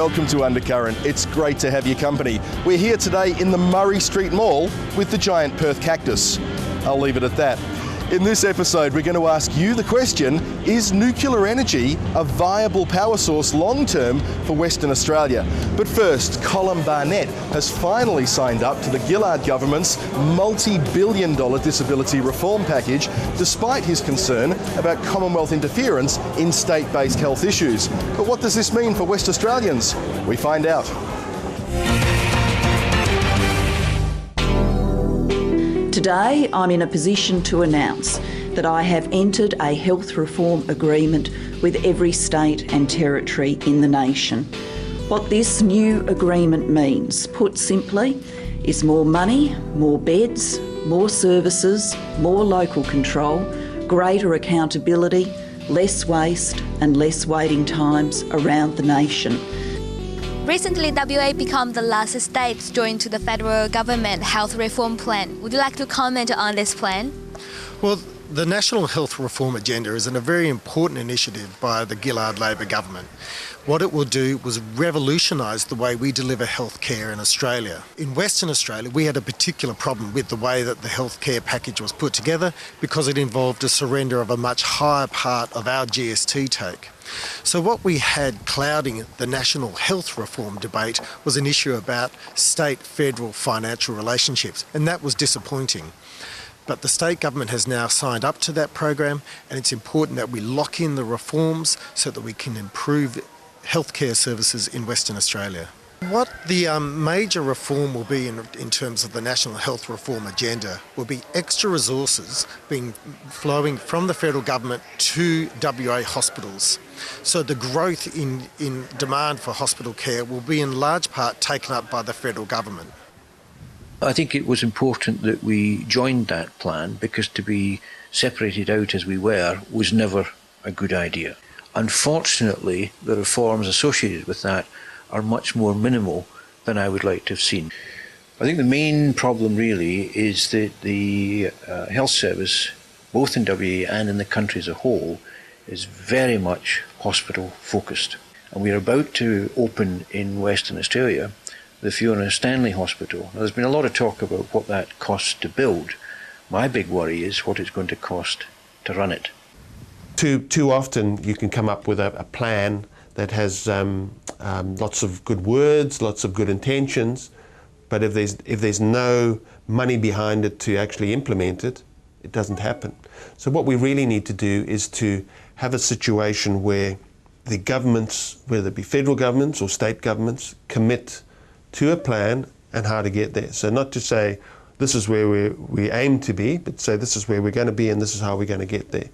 welcome to Undercurrent. It's great to have your company. We're here today in the Murray Street Mall with the giant Perth cactus. I'll leave it at that. In this episode, we're going to ask you the question, is nuclear energy a viable power source long-term for Western Australia? But first, Colin Barnett has finally signed up to the Gillard government's multi-billion-dollar disability reform package, despite his concern about Commonwealth interference in state-based health issues. But what does this mean for West Australians? We find out. Today, I'm in a position to announce that I have entered a health reform agreement with every state and territory in the nation. What this new agreement means, put simply, is more money, more beds, more services, more local control, greater accountability, less waste and less waiting times around the nation. Recently, WA became the last state to join to the federal government health reform plan. Would you like to comment on this plan? Well, the National Health Reform Agenda is a very important initiative by the Gillard Labor government. What it will do was revolutionise the way we deliver healthcare in Australia. In Western Australia, we had a particular problem with the way that the healthcare package was put together because it involved a surrender of a much higher part of our GST take. So what we had clouding the national health reform debate was an issue about state-federal financial relationships, and that was disappointing. But the state government has now signed up to that program, and it's important that we lock in the reforms so that we can improve healthcare services in Western Australia. What the major reform will be in terms of the National Health Reform Agenda will be extra resources flowing from the federal government to WA hospitals. So the growth in demand for hospital care will be in large part taken up by the federal government. I think it was important that we joined that plan because to be separated out as we were was never a good idea. Unfortunately, the reforms associated with that are much more minimal than I would like to have seen. I think the main problem really is that the health service, both in WA and in the country as a whole, is very much hospital focused. And we are about to open in Western Australia the Fiona Stanley Hospital. Now, there's been a lot of talk about what that costs to build. My big worry is what it's going to cost to run it. Too often you can come up with a plan that has lots of good words, lots of good intentions, but if there's no money behind it to actually implement it, it doesn't happen. So what we really need to do is to have a situation where the governments, whether it be federal governments or state governments, commit to a plan and how to get there. So not to say this is where we aim to be, but say this is where we're going to be and this is how we're going to get there.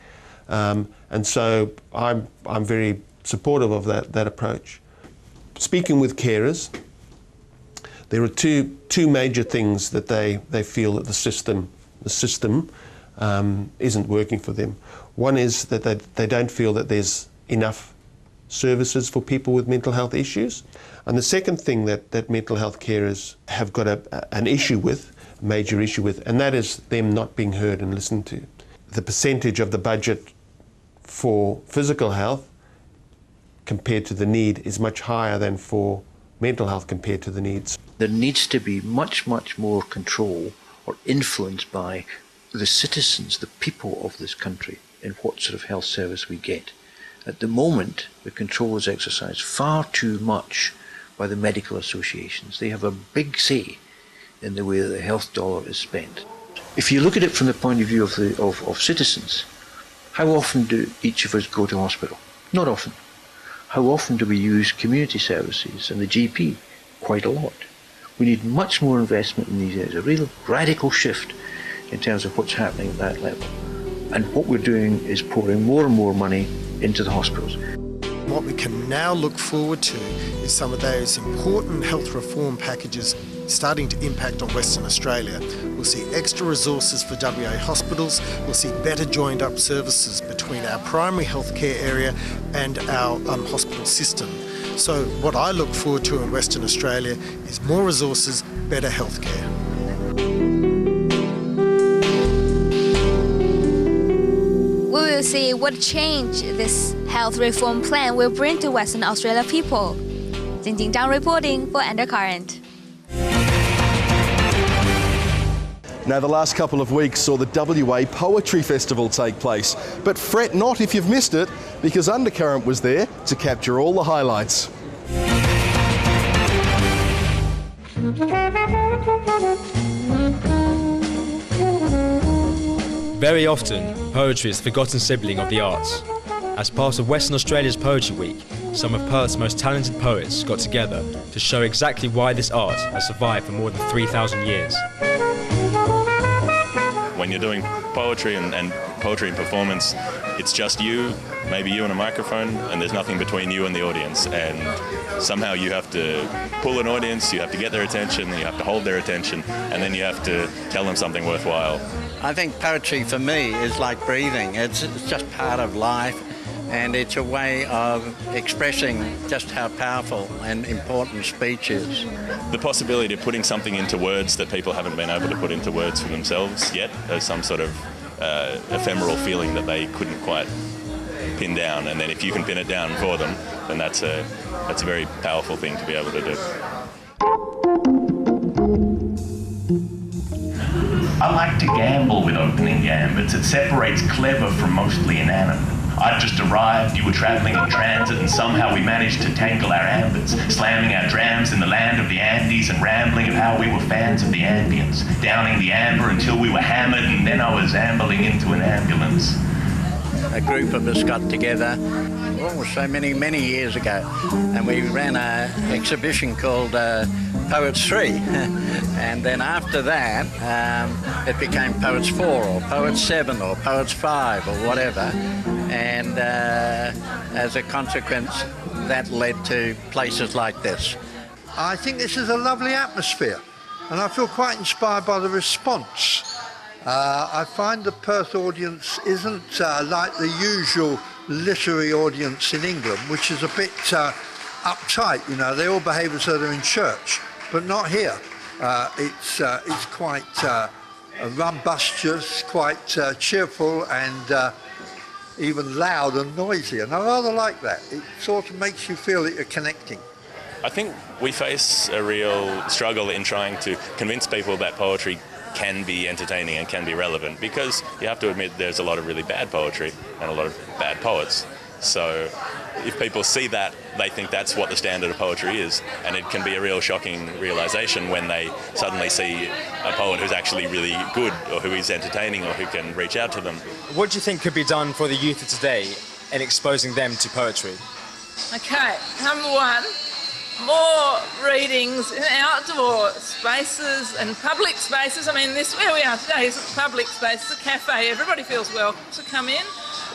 And so I'm very supportive of that approach. Speaking with carers, there are two major things that they feel that the system isn't working for them. One is that they don't feel that there's enough services for people with mental health issues. And the second thing that mental health carers have got an issue with, a major issue with, and that is them not being heard and listened to. The percentage of the budget for physical health compared to the need is much higher than for mental health compared to the needs. There needs to be much more control or influence by the citizens, the people of this country, in what sort of health service we get. At the moment, the control is exercised far too much by the medical associations. They have a big say in the way that the health dollar is spent. If you look at it from the point of view of citizens, how often do each of us go to hospital? Not often. How often do we use community services and the GP? Quite a lot. We need much more investment in these areas, a real radical shift in terms of what's happening at that level. And what we're doing is pouring more and more money into the hospitals. What we can now look forward to is some of those important health reform packages starting to impact on Western Australia. We'll see extra resources for WA hospitals, we'll see better joined up services between our primary healthcare area and our hospital system. So what I look forward to in Western Australia is more resources, better healthcare. We will see what change this health reform plan will bring to Western Australia people. Jing Jing Zhang reporting for Undercurrent. Now, the last couple of weeks saw the WA Poetry Festival take place, but fret not if you've missed it, because Undercurrent was there to capture all the highlights. Very often, poetry is the forgotten sibling of the arts. As part of Western Australia's Poetry Week, some of Perth's most talented poets got together to show exactly why this art has survived for more than 3,000 years. When you're doing poetry and poetry and performance, it's just you, maybe you and a microphone, and there's nothing between you and the audience. And somehow you have to pull an audience, you have to get their attention, you have to hold their attention, and then you have to tell them something worthwhile. I think poetry for me is like breathing. It's just part of life, and it's a way of expressing just how powerful and important speech is. The possibility of putting something into words that people haven't been able to put into words for themselves yet, as some sort of ephemeral feeling that they couldn't quite pin down, and then if you can pin it down for them, then that's a very powerful thing to be able to do. I like to gamble with opening gambits. It separates clever from mostly inanimate. I'd just arrived, you were travelling in transit, and somehow we managed to tangle our ambits, slamming our drams in the land of the Andes and rambling of how we were fans of the ambience, downing the amber until we were hammered, and then I was ambling into an ambulance. A group of us got together, so many years ago, and we ran an exhibition called Poets 3, and then after that it became Poets 4 or Poets 7 or Poets 5 or whatever, and as a consequence that led to places like this. I think this is a lovely atmosphere, and I feel quite inspired by the response. I find the Perth audience isn't like the usual literary audience in England, which is a bit uptight, you know, they all behave as though they're in church, but not here. It's quite rumbustious, quite cheerful, and even loud and noisy, and I rather like that. It sort of makes you feel that you're connecting. I think we face a real struggle in trying to convince people that poetry can be entertaining and can be relevant, because you have to admit there's a lot of really bad poetry and a lot of bad poets. So if people see that, they think that's what the standard of poetry is, and it can be a real shocking realisation when they suddenly see a poet who's actually really good, or who is entertaining, or who can reach out to them. What do you think could be done for the youth of today in exposing them to poetry? Okay, number one, more readings in outdoor spaces and public spaces. I mean, this where we are today is a public space, it's a cafe, everybody feels welcome to come in.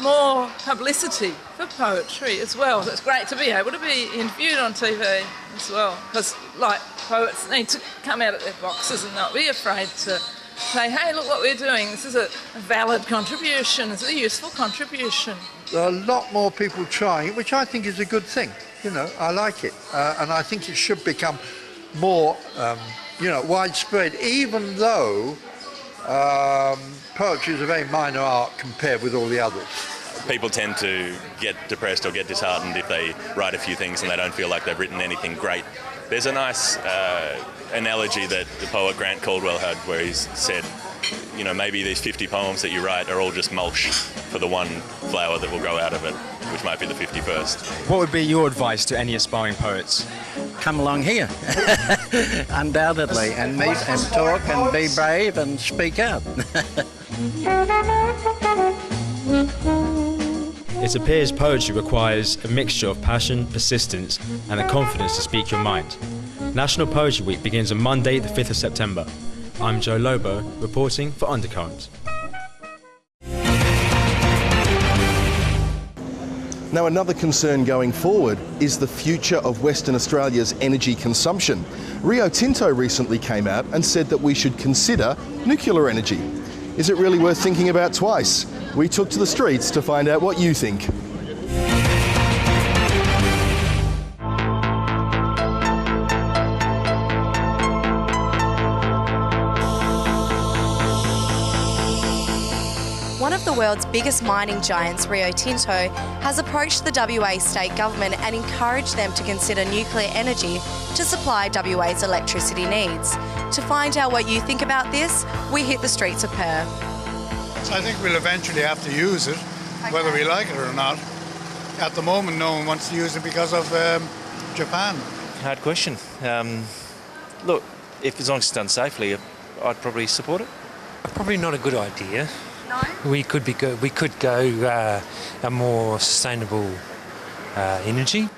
More publicity for poetry as well. So it's great to be able to be interviewed on TV as well, because like poets need to come out of their boxes and not be afraid to say, hey, look what we're doing, this is a valid contribution, it's a useful contribution. There are a lot more people trying it, which I think is a good thing. You know, I like it, and I think it should become more, widespread, even though poetry is a very minor art compared with all the others. People tend to get depressed or get disheartened if they write a few things and they don't feel like they've written anything great. There's a nice analogy that the poet Grant Caldwell had, where he's said, you know, maybe these 50 poems that you write are all just mulch for the one flower that will grow out of it, which might be the 51st. What would be your advice to any aspiring poets? Come along here, undoubtedly, and meet and talk and be brave and speak out. It appears poetry requires a mixture of passion, persistence, and the confidence to speak your mind. National Poetry Week begins on Monday, the 5th of September. I'm Joe Lobo, reporting for Undercurrent. Now, another concern going forward is the future of Western Australia's energy consumption. Rio Tinto recently came out and said that we should consider nuclear energy. Is it really worth thinking about twice? We took to the streets to find out what you think. One of the world's biggest mining giants, Rio Tinto, has approached the WA state government and encouraged them to consider nuclear energy to supply WA's electricity needs. To find out what you think about this, we hit the streets of Perth. I think we'll eventually have to use it, whether we like it or not. At the moment, no one wants to use it because of Japan. Hard question. Look, as long as it's done safely, I'd probably support it. Probably not a good idea. No? We could go a more sustainable energy.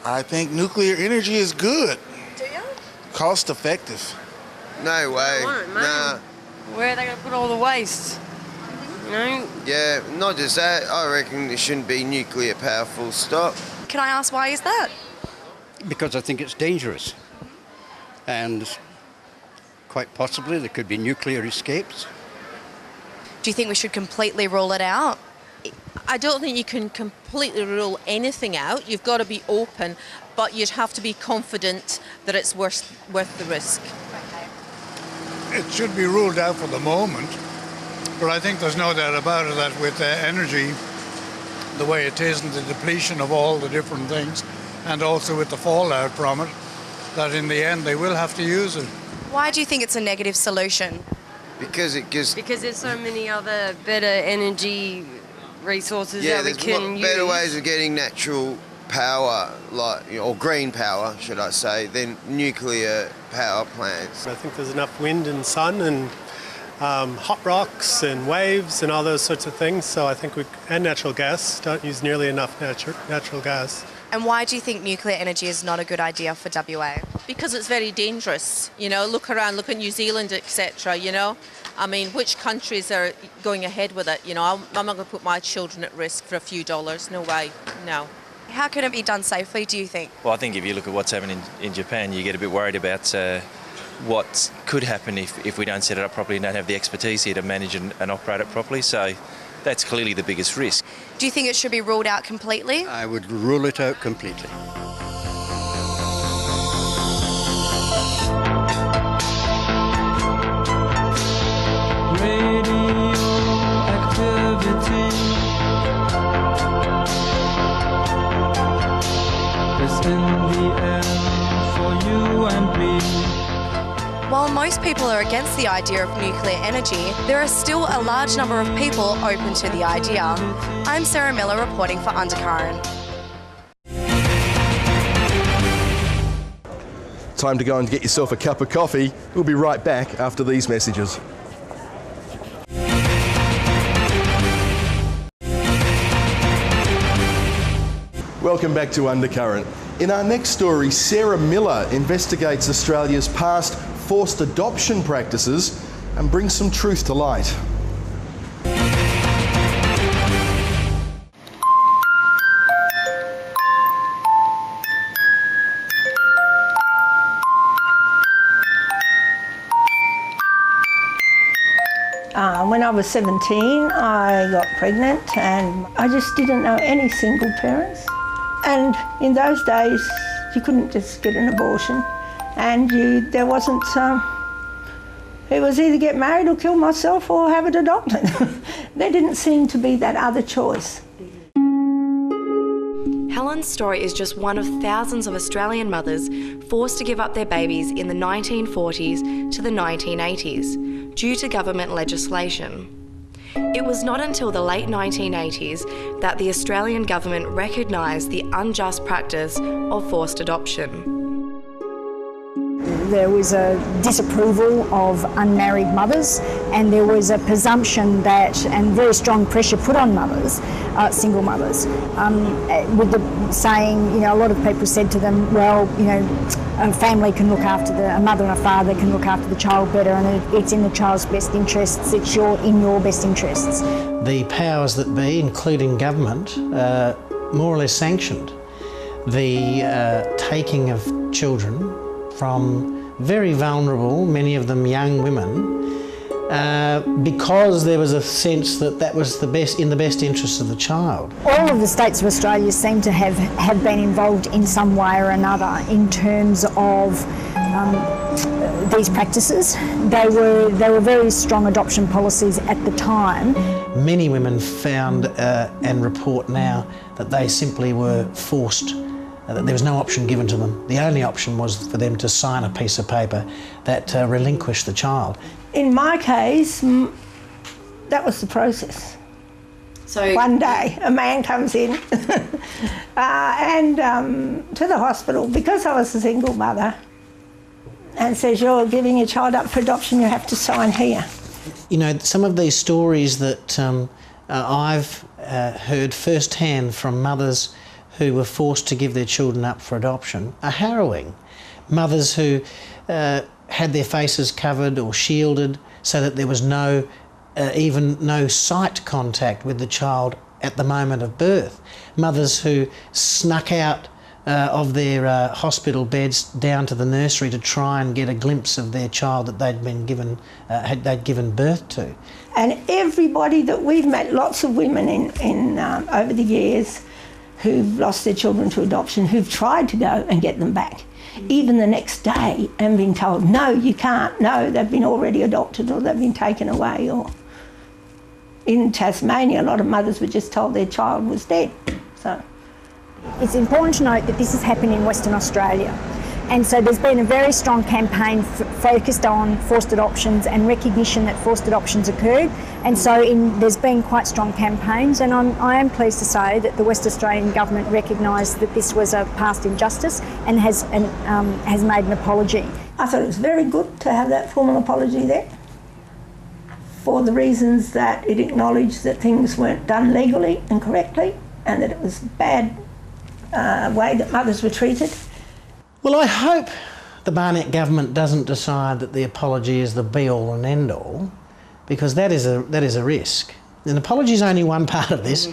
I think nuclear energy is good. Do you? Cost effective. No way. Nah. Where are they going to put all the waste? You know? Yeah, not just that. I reckon it shouldn't be nuclear power, full stop. Can I ask why is that? Because I think it's dangerous. And quite possibly there could be nuclear escapes. Do you think we should completely rule it out? I don't think you can completely rule anything out. You've got to be open, but you'd have to be confident that it's worth the risk. It should be ruled out for the moment, but I think there's no doubt about it that with energy, the way it is and the depletion of all the different things, and also with the fallout from it, that in the end they will have to use it. Why do you think it's a negative solution? Because there's so many other better energy resources that we can use. Better ways of getting natural power, or green power, should I say, than nuclear power plants. I think there's enough wind and sun and hot rocks and waves and all those sorts of things. So I think and natural gas, don't use nearly enough natural gas. And why do you think nuclear energy is not a good idea for WA? Because it's very dangerous. You know, look around, look at New Zealand, etc. You know, I mean, which countries are going ahead with it? You know, I'm not going to put my children at risk for a few dollars. No way. No. How can it be done safely, do you think? Well, I think if you look at what's happening in Japan, you get a bit worried about what could happen if we don't set it up properly and don't have the expertise here to manage and operate it properly. So that's clearly the biggest risk. Do you think it should be ruled out completely? I would rule it out completely. While most people are against the idea of nuclear energy, there are still a large number of people open to the idea. I'm Sarah Miller reporting for Undercurrent. Time to go and get yourself a cup of coffee. We'll be right back after these messages. Welcome back to Undercurrent. In our next story, Sarah Miller investigates Australia's past forced adoption practices and brings some truth to light. When I was 17, I got pregnant and I just didn't know any single parents. And in those days, you couldn't just get an abortion. And there wasn't, it was either get married or kill myself or have it adopted. There didn't seem to be that other choice. Helen's story is just one of thousands of Australian mothers forced to give up their babies in the 1940s to the 1980s due to government legislation. It was not until the late 1980s that the Australian government recognised the unjust practice of forced adoption. There was a disapproval of unmarried mothers, and there was a presumption that, and very strong pressure put on mothers, single mothers, with the saying, you know, a lot of people said to them, well, you know, a family can look after a mother and a father can look after the child better, and it's in the child's best interests, it's in your best interests. The powers that be, including government, more or less sanctioned the taking of children from very vulnerable, many of them young women, because there was a sense that that was in the best interests of the child. All of the states of Australia seem to have been involved in some way or another in terms of these practices. They were very strong adoption policies at the time. Many women found and report now that they simply were forced, that there was no option given to them. The only option was for them to sign a piece of paper that relinquished the child. In my case, that was the process. So one day a man comes in and to the hospital, because I was a single mother, and says, you're giving your child up for adoption, you have to sign here. You know, some of these stories that I've heard firsthand from mothers who were forced to give their children up for adoption are harrowing. Mothers who had their faces covered or shielded so that there was even no sight contact with the child at the moment of birth. Mothers who snuck out of their hospital beds down to the nursery to try and get a glimpse of their child that they'd been given, they'd given birth to. And everybody that we've met, lots of women in over the years who've lost their children to adoption, who've tried to go and get them back, even the next day, and been told, no, you can't, no, they've been already adopted or they've been taken away. Or in Tasmania, a lot of mothers were just told their child was dead. So it's important to note that this has happened in Western Australia. And so there's been a very strong campaign focused on forced adoptions and recognition that forced adoptions occurred. And so there's been quite strong campaigns, and I am pleased to say that the West Australian government recognised that this was a past injustice and has made an apology. I thought it was very good to have that formal apology there, for the reasons that it acknowledged that things weren't done legally and correctly, and that it was a bad way that mothers were treated. Well, I hope the Barnett government doesn't decide that the apology is the be-all and end-all, because that is a risk. An apology is only one part of this.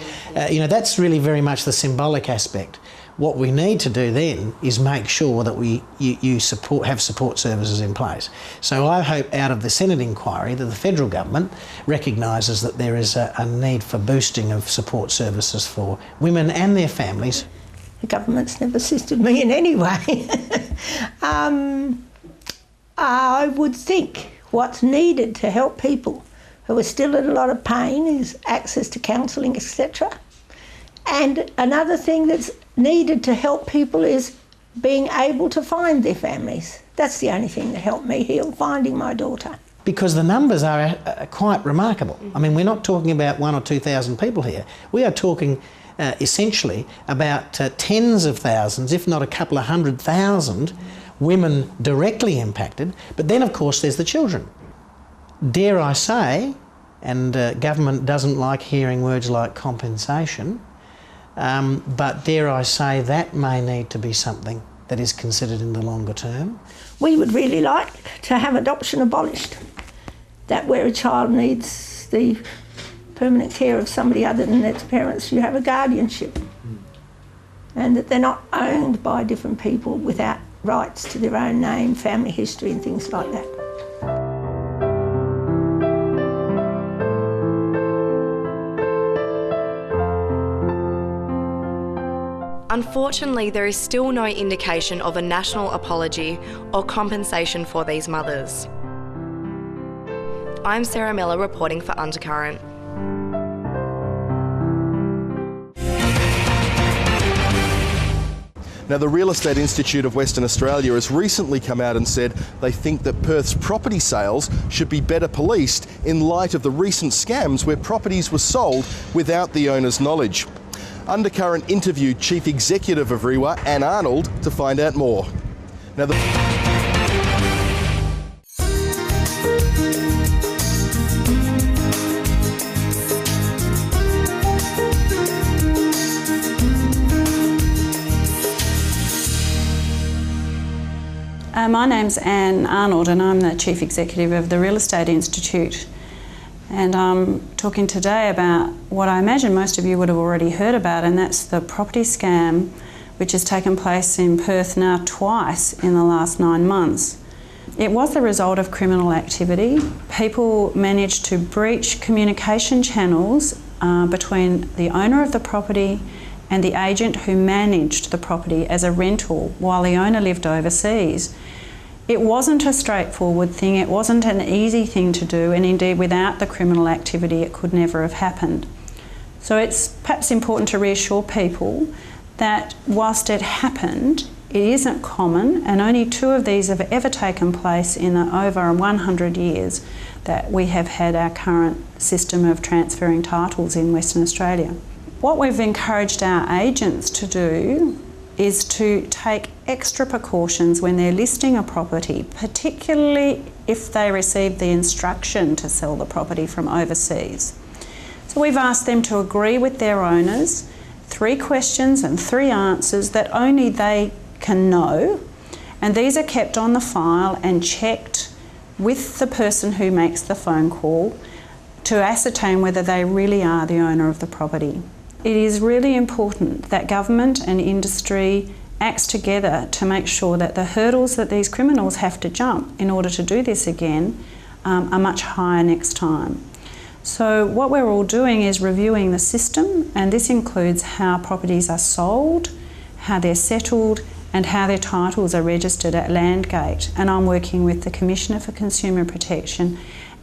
You know, that's really very much the symbolic aspect. What we need to do then is make sure that you have support services in place. So I hope out of the Senate inquiry that the federal government recognises that there is a need for boosting of support services for women and their families. The government's never assisted me in any way. I would think what's needed to help people who are still in a lot of pain is access to counselling, etc. And another thing that's needed to help people is being able to find their families. That's the only thing that helped me heal, finding my daughter. Because the numbers are quite remarkable. I mean, we're not talking about 1,000 or 2,000 people here. We are talking essentially about tens of thousands, if not a couple of 100,000 women directly impacted. But then, of course, there's the children. Dare I say, and government doesn't like hearing words like compensation, but dare I say that may need to be something that is considered in the longer term. We would really like to have adoption abolished, that where a child needs the permanent care of somebody other than its parents, you have a guardianship, and that they're not owned by different people without rights to their own name, family history and things like that. Unfortunately, there is still no indication of a national apology or compensation for these mothers. I'm Sarah Miller reporting for Undercurrent. Now, the Real Estate Institute of Western Australia has recently come out and said they think that Perth's property sales should be better policed in light of the recent scams where properties were sold without the owner's knowledge. Undercurrent interviewed Chief Executive of REWA, Anne Arnold, to find out more. Now, my name's Anne Arnold and I'm the Chief Executive of the Real Estate Institute. And I'm talking today about what I imagine most of you would have already heard about, and that's the property scam which has taken place in Perth now twice in the last 9 months. It was the result of criminal activity. People managed to breach communication channels between the owner of the property and the agent who managed the property as a rental while the owner lived overseas. It wasn't a straightforward thing, it wasn't an easy thing to do, and indeed without the criminal activity it could never have happened. So it's perhaps important to reassure people that whilst it happened, it isn't common, and only 2 of these have ever taken place in the over 100 years that we have had our current system of transferring titles in Western Australia. What we've encouraged our agents to do is to take extra precautions when they're listing a property, particularly if they receive the instruction to sell the property from overseas. So we've asked them to agree with their owners 3 questions and 3 answers that only they can know, and these are kept on the file and checked with the person who makes the phone call to ascertain whether they really are the owner of the property. It is really important that government and industry acts together to make sure that the hurdles that these criminals have to jump in order to do this again are much higher next time. So what we're all doing is reviewing the system, and this includes how properties are sold, how they're settled, and how their titles are registered at Landgate. And I'm working with the Commissioner for Consumer Protection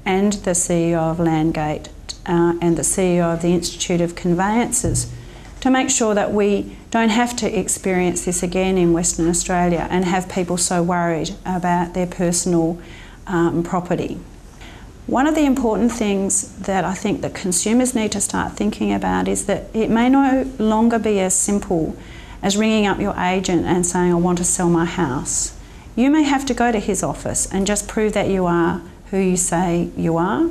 and the CEO of Landgate and the CEO of the Institute of Conveyances to make sure that we don't have to experience this again in Western Australia and have people so worried about their personal property. One of the important things that I think that consumers need to start thinking about is that it may no longer be as simple as ringing up your agent and saying, I want to sell my house. You may have to go to his office and just prove that you are who you say you are.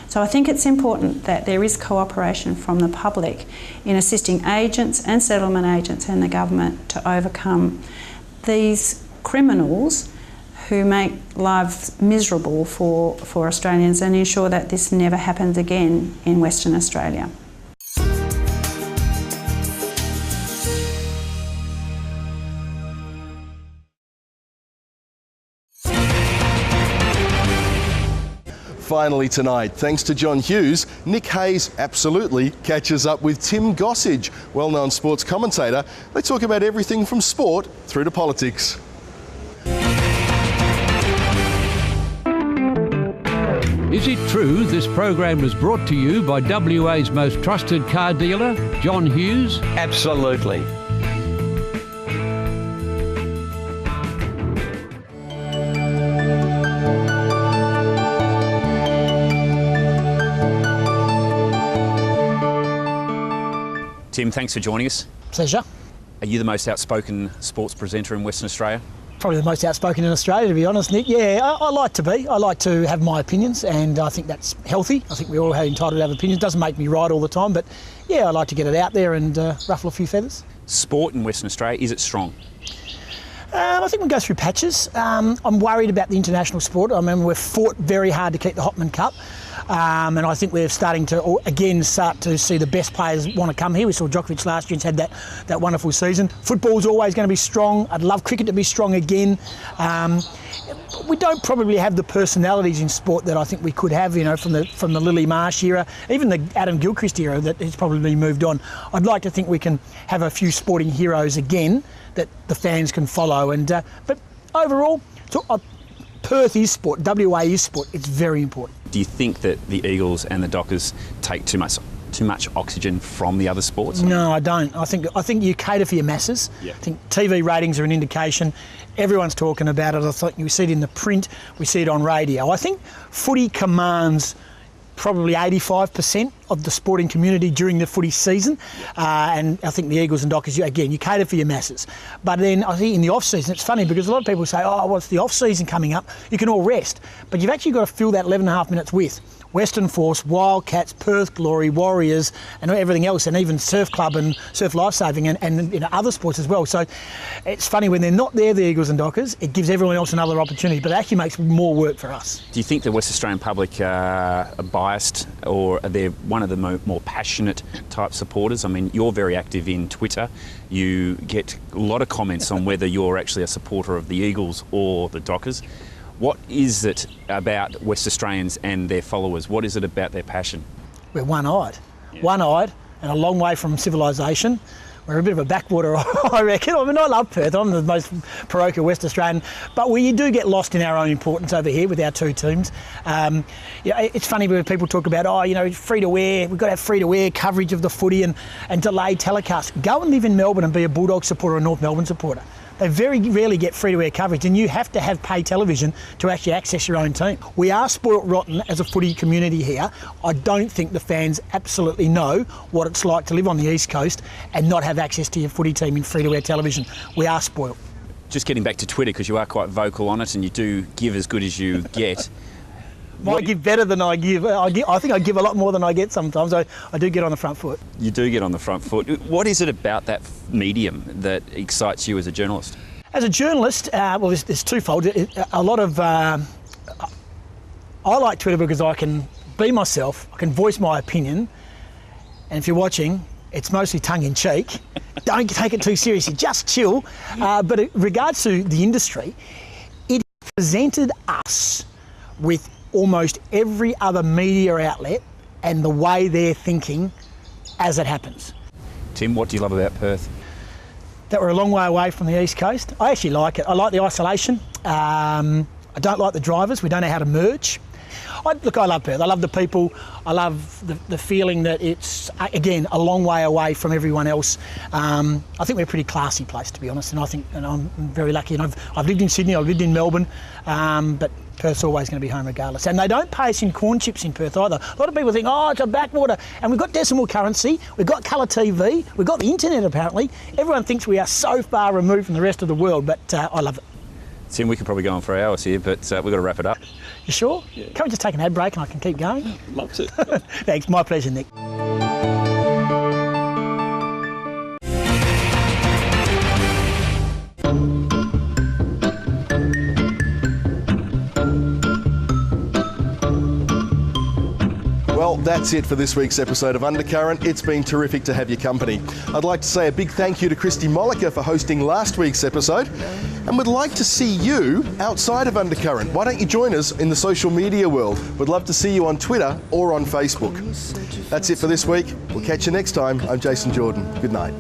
So I think it's important that there is cooperation from the public in assisting agents and settlement agents and the government to overcome these criminals who make lives miserable for Australians and ensure that this never happens again in Western Australia. Finally tonight, thanks to John Hughes, Nick Hayes absolutely catches up with Tim Gossage, well-known sports commentator. They talk about everything from sport through to politics. Is it true this program was brought to you by WA's most trusted car dealer, John Hughes? Absolutely. Tim, thanks for joining us. Pleasure. Are you the most outspoken sports presenter in Western Australia? Probably the most outspoken in Australia, to be honest, Nick. Yeah, I like to be. I like to have my opinions, and I think that's healthy. I think we're all entitled to have opinions. Doesn't make me right all the time, but yeah, I like to get it out there and ruffle a few feathers. Sport in Western Australia, is it strong? I think we go through patches. I'm worried about the international sport. I mean, we've fought very hard to keep the Hopman Cup. And I think we're starting to, again, start to see the best players want to come here. We saw Djokovic last year and had that wonderful season. Football's always going to be strong. I'd love cricket to be strong again. We don't probably have the personalities in sport that I think we could have, you know, from the Lily Marsh era, even the Adam Gilchrist era that has probably moved on. I'd like to think we can have a few sporting heroes again that the fans can follow. And but overall, Perth is sport, WA is sport. It's very important. Do you think that the Eagles and the Dockers take too much oxygen from the other sports? No, I don't. I think you cater for your masses. Yeah. I think TV ratings are an indication. Everyone's talking about it. I think we see it in the print, we see it on radio. I think footy commands probably 85% of the sporting community during the footy season, and I think the Eagles and Dockers, again, you cater for your masses. But then I think in the off-season, it's funny because a lot of people say, oh, what's the off-season coming up? You can all rest, but you've actually got to fill that 11 and a half minutes with Western Force, Wildcats, Perth Glory, Warriors, and everything else, and even Surf Club and Surf Lifesaving and you know, other sports as well. So it's funny, when they're not there, the Eagles and Dockers, it gives everyone else another opportunity, but it actually makes more work for us. Do you think the West Australian public are biased, or are they one of the more passionate type supporters? I mean, you're very active in Twitter. You get a lot of comments on whether you're actually a supporter of the Eagles or the Dockers. What is it about West Australians and their followers? What is it about their passion? We're one-eyed. Yeah. One-eyed and a long way from civilisation. We're a bit of a backwater, I reckon. I mean, I love Perth. I'm the most parochial West Australian. But we do get lost in our own importance over here with our two teams. It's funny when people talk about, free-to-air. We've got to have free-to-air coverage of the footy and delayed telecast. Go and live in Melbourne and be a Bulldog supporter or a North Melbourne supporter. They very rarely get free-to-air coverage, and you have to have pay television to actually access your own team. We are spoilt rotten as a footy community here. I don't think the fans absolutely know what it's like to live on the East Coast and not have access to your footy team in free-to-air television. We are spoilt. Just getting back to Twitter, because you are quite vocal on it and you do give as good as you get. I give better than I give. I think I give a lot more than I get sometimes. I do get on the front foot. You do get on the front foot. What is it about that medium that excites you as a journalist? As a journalist, there's twofold. A lot of... I like Twitter because I can be myself, I can voice my opinion, and if you're watching, it's mostly tongue-in-cheek. Don't take it too seriously, just chill. But in regards to the industry, it presented us with almost every other media outlet and the way they're thinking as it happens. Tim, what do you love about Perth? That we're a long way away from the East Coast. I actually like it. I like the isolation. I don't like the drivers. We don't know how to merge. I love Perth. I love the people. I love the feeling that it's, again, a long way away from everyone else. I think we're a pretty classy place, to be honest, and I'm very lucky. And I've lived in Sydney, I've lived in Melbourne, but Perth's always going to be home regardless. And they don't pay us in corn chips in Perth either. A lot of people think, it's a backwater. And we've got decimal currency, we've got colour TV, we've got the internet apparently. Everyone thinks we are so far removed from the rest of the world, but I love it. Tim, we could probably go on for hours here, but we've got to wrap it up. You sure? Yeah. Can't we just take an ad break and I can keep going? Love to. Thanks, my pleasure, Nick. Well, that's it for this week's episode of Undercurrent. It's been terrific to have your company. I'd like to say a big thank you to Christy Molliker for hosting last week's episode, and would like to see you outside of Undercurrent. Why don't you join us in the social media world? We'd love to see you on Twitter or on Facebook. That's it for this week. We'll catch you next time. I'm Jason Jordan. Good night.